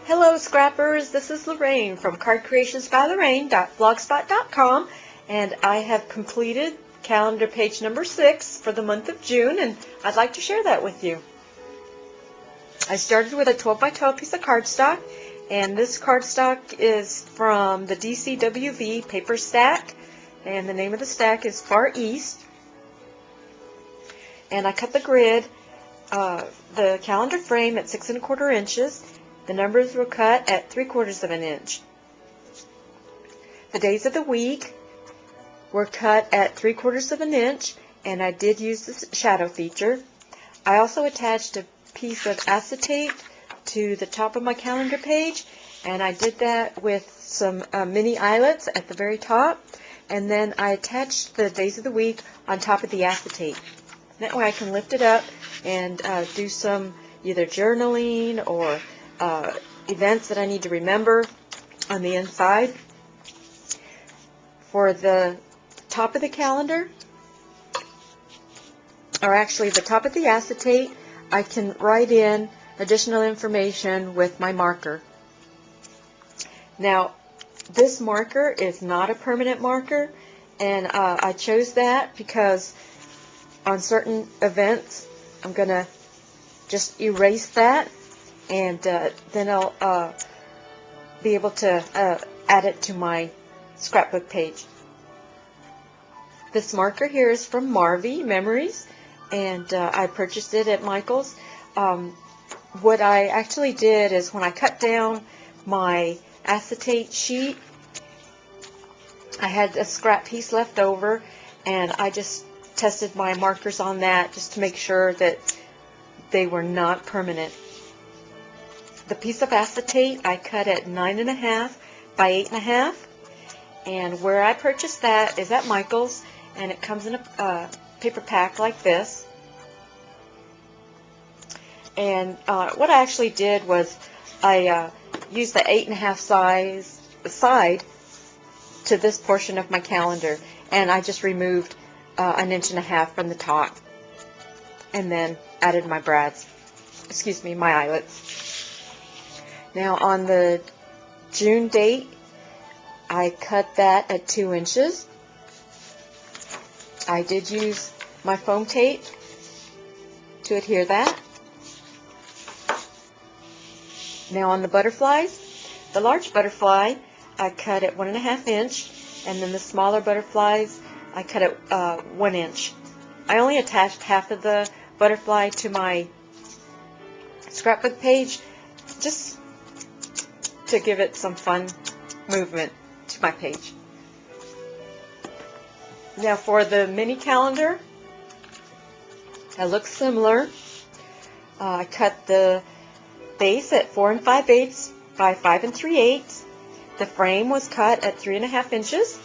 Hello scrappers, this is Lorraine from cardcreationsbylorraine.blogspot.com, and I have completed calendar page number 6 for the month of June, and I'd like to share that with you. I started with a 12 by 12 piece of cardstock, and this cardstock is from the DCWV paper stack, and the name of the stack is Far East. And I cut the grid, the calendar frame at 6 1/4 inches. The numbers were cut at 3/4 of an inch. The days of the week were cut at 3/4 of an inch, and I did use the shadow feature. I also attached a piece of acetate to the top of my calendar page, and I did that with some mini eyelets at the very top, and then I attached the days of the week on top of the acetate. That way I can lift it up and do some either journaling or events that I need to remember on the inside. For the top of the calendar, or actually the top of the acetate, I can write in additional information with my marker. Now, this marker is not a permanent marker, and I chose that because on certain events I'm going to just erase that, and then I'll be able to add it to my scrapbook page. This marker here is from Marvy Memories, and I purchased it at Michael's. What I actually did is when I cut down my acetate sheet, I had a scrap piece left over, and I just tested my markers on that just to make sure that they were not permanent. The piece of acetate I cut at 9 1/2 by 8 1/2, and where I purchased that is at Michael's, and it comes in a paper pack like this. And what I actually did was I used the 8 1/2 side to this portion of my calendar, and I just removed 1 1/2 inches from the top, and then added my my eyelets. Now on the June date, I cut that at 2 inches. I did use my foam tape to adhere that. Now on the butterflies, the large butterfly I cut at 1 1/2 inch, and then the smaller butterflies I cut at 1 inch. I only attached half of the butterfly to my scrapbook page just to give it some fun movement to my page. Now for the mini calendar, it looks similar. I cut the base at 4 5/8 by 5 3/8. The frame was cut at 3 1/2 inches.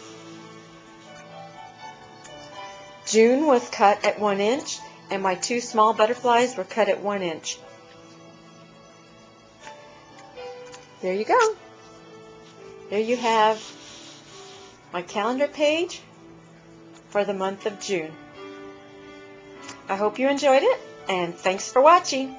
June was cut at 1 inch, and my 2 small butterflies were cut at 1 inch. There you go. There you have my calendar page for the month of June. I hope you enjoyed it, and thanks for watching.